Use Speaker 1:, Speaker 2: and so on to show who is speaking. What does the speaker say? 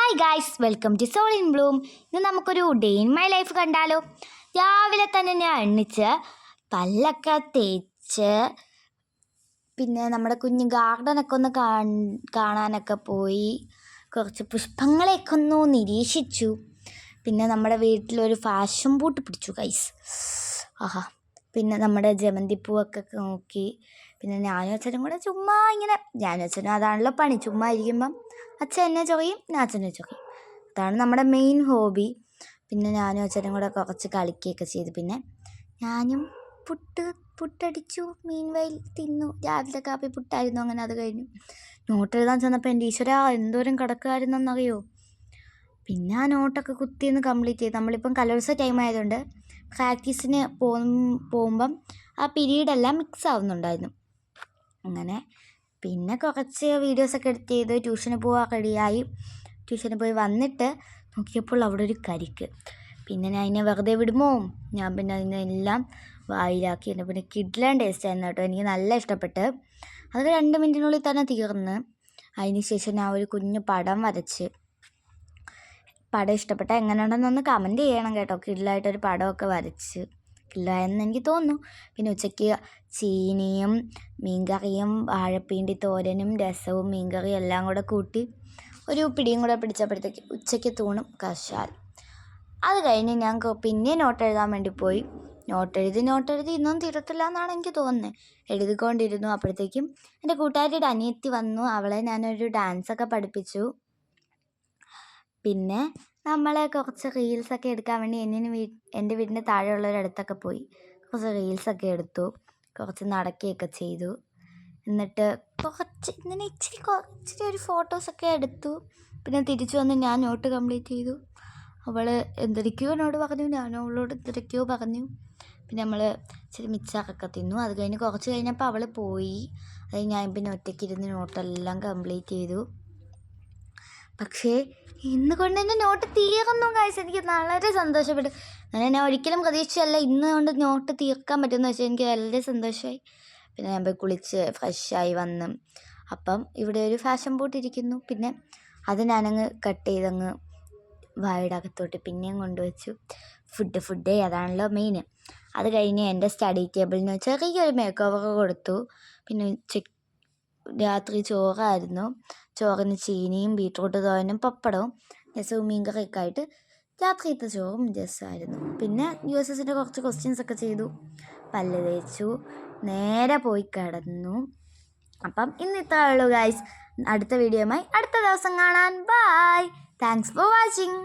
Speaker 1: Hi guys, welcome to soul in bloom. ഇന്ന് നമുക്കൊരു day in my life കണ്ടാലോ. രാവിലെ തന്നെ ഞാൻ എണ്ണിച്ച് പല്ലൊക്കെ തേച്ച് പിന്നെ നമ്മുടെ കുഞ്ഞ് ഗാർഡനൊക്കെ ഒന്ന് കാണാനൊക്കെ പോയി. കുറച്ച് പുഷ്പങ്ങളെയൊക്കെ ഒന്ന് നിരീക്ഷിച്ചു. പിന്നെ നമ്മുടെ വീട്ടിലൊരു ഫാഷൻ ബൂട്ട് പിടിച്ചു ഗൈസ്. ആഹാ. പിന്നെ നമ്മുടെ ജമന്തിപ്പൂവൊക്കെ നോക്കി. പിന്നെ ഞാനും അച്ഛനും കൂടെ ചുമ്മാ ഇങ്ങനെ, ഞാനും അച്ഛനും അതാണല്ലോ പണി, ചുമ്മാ ഇരിക്കുമ്പം അച്ഛൻ എന്നെ ചൊറിയും, ഞാൻ അച്ഛനെ ചൊറിയും. അതാണ് നമ്മുടെ മെയിൻ ഹോബി. പിന്നെ ഞാനും അച്ഛനും കൂടെ കുറച്ച് കളിക്കുകയൊക്കെ ചെയ്തു. പിന്നെ ഞാനും പുട്ടടിച്ചു, മീൻ വയൽ തിന്നു. രാവിലത്തെ കാപ്പി പുട്ടായിരുന്നു. അങ്ങനെ അത് കഴിഞ്ഞു. നോട്ട് എഴുതാൻ ചെന്നപ്പോൾ എൻ്റെ ഈശ്വര എന്തോരം കിടക്കുമായിരുന്നെന്നറിയോ. പിന്നെ ആ നോട്ടൊക്കെ കുത്തിയൊന്ന് കംപ്ലീറ്റ് ചെയ്തു. നമ്മളിപ്പം കലോത്സവ ടൈം ആയതുകൊണ്ട് പ്രാക്ടീസിന് പോകുമ്പം ആ പീരീഡെല്ലാം മിക്സ് ആവുന്നുണ്ടായിരുന്നു. അങ്ങനെ പിന്നെ കുറച്ച് വീഡിയോസൊക്കെ എഡിറ്റ് ചെയ്ത് ട്യൂഷന് പോകാൻ റെഡിയായി. ട്യൂഷന് പോയി വന്നിട്ട് നോക്കിയപ്പോൾ അവിടെ ഒരു കരിക്ക്. പിന്നെ ഞാൻ അതിനെ വെറുതെ വിടുമോ? ഞാൻ പിന്നെ അതിനെല്ലാം വായിലാക്കി. പിന്നെ കിഡ്ലൻ ടേസ്റ്റ് ആയിരുന്നു കേട്ടോ. എനിക്ക് നല്ല ഇഷ്ടപ്പെട്ട്. അത് 2 മിനിറ്റിനുള്ളിൽ തന്നെ തീർന്ന്. അതിന് ശേഷം ഞാൻ ഒരു കുഞ്ഞു പടം വരച്ച്. പടം ഇഷ്ടപ്പെട്ടാൽ എങ്ങനെയുണ്ടെന്നൊന്ന് കമൻറ്റ് ചെയ്യണം കേട്ടോ. കിഡ്ലായിട്ടൊരു പടമൊക്കെ വരച്ച് കിഡ്ലായെന്ന് എനിക്ക് തോന്നുന്നു. പിന്നെ ഉച്ചയ്ക്ക് ചീനിയും മീൻകറിയും വാഴപ്പീണ്ടി തോരനും രസവും മീൻകറിയും എല്ലാം കൂടെ കൂട്ടി ഒരു പിടിയും കൂടെ പിടിച്ചപ്പോഴത്തേക്ക് ഉച്ചയ്ക്ക് തൂണും കശാൽ. അത് കഴിഞ്ഞ് ഞാൻ പിന്നെ നോട്ട് എഴുതാൻ വേണ്ടി പോയി. നോട്ട് എഴുതി ഇന്നും തീരത്തില്ല എന്നാണ് എനിക്ക് തോന്നുന്നത്. എഴുതിക്കൊണ്ടിരുന്നു. അപ്പോഴത്തേക്കും എൻ്റെ കൂട്ടുകാരിയുടെ അനിയത്തി വന്നു. അവളെ ഞാനൊരു ഡാൻസൊക്കെ പഠിപ്പിച്ചു. പിന്നെ നമ്മൾ കുറച്ച് റീൽസൊക്കെ എടുക്കാൻ വേണ്ടി എൻ്റെ വീടിൻ്റെ താഴെയുള്ളൊരിടത്തൊക്കെ പോയി കുറച്ച് റീൽസൊക്കെ എടുത്തു. കുറച്ച് നടക്കുകയൊക്കെ ചെയ്തു. എന്നിട്ട് ഇച്ചിരി ഒരു ഫോട്ടോസൊക്കെ എടുത്തു. പിന്നെ തിരിച്ചു വന്ന് ഞാൻ നോട്ട് കംപ്ലീറ്റ് ചെയ്തു. അവൾ എന്തൊക്കെയോ എന്നോട് പറഞ്ഞു, ഞാനും അവളോട് എന്തൊക്കെയോ പറഞ്ഞു. പിന്നെ നമ്മൾ ഇച്ചിരി മിച്ചറൊക്കെ തിന്നു. അത് കഴിഞ്ഞ് കുറച്ച് കഴിഞ്ഞപ്പോൾ അവൾ പോയി. അത് ഞാൻ പിന്നെ ഒറ്റയ്ക്കിരുന്ന് നോട്ടെല്ലാം കംപ്ലീറ്റ് ചെയ്തു. പക്ഷേ ഇന്ന് കൊണ്ട് എൻ്റെ നോട്ട് തീർന്നു ഗൈസ്. എനിക്ക് വളരെ സന്തോഷപ്പെട്ടു. ഞാൻ ഒരിക്കലും പ്രതീക്ഷിച്ചല്ല ഇന്ന് കൊണ്ട് നോട്ട് തീർക്കാൻ പറ്റുമെന്ന് വെച്ചാൽ എനിക്ക് വളരെ സന്തോഷമായി. പിന്നെ ഞാൻ പോയി കുളിച്ച് ഫ്രഷായി വന്ന് അപ്പം ഇവിടെ ഒരു ഫാഷൻ ബൂട്ട് ഇരിക്കുന്നു. പിന്നെ അത് ഞാനങ്ങ് കട്ട് ചെയ്തങ്ങ് വായുടെ അകത്തോട്ട് പിന്നെയും കൊണ്ടുവച്ചു. ഫുഡ് അതാണല്ലോ മെയിൻ. അത് കഴിഞ്ഞ് എൻ്റെ സ്റ്റഡി ടേബിളിന് ചെറിയൊരു മേക്ക് ഓവർ കൊടുത്തു. പിന്നെ രാത്രി ചോറായിരുന്നു. ചോറിന് ചീനിയും ബീട്രൂട്ട് തോരനും പപ്പടവും രസവും മീൻകറിയൊക്കെ ആയിട്ട് രാത്രിയത്തെ ചോറും രസമായിരുന്നു. പിന്നെ USSൻ്റെ കുറച്ച് ക്വസ്റ്റ്യൻസൊക്കെ ചെയ്തു. പല്ല് തേച്ചു, നേരെ പോയി കിടന്നു. അപ്പം ഇന്ന് ഇത്രേ ഉള്ളൂ ഗൈസ്. അടുത്ത വീഡിയോയുമായി അടുത്ത ദിവസം കാണാൻ. ബൈ. Thanks for watching.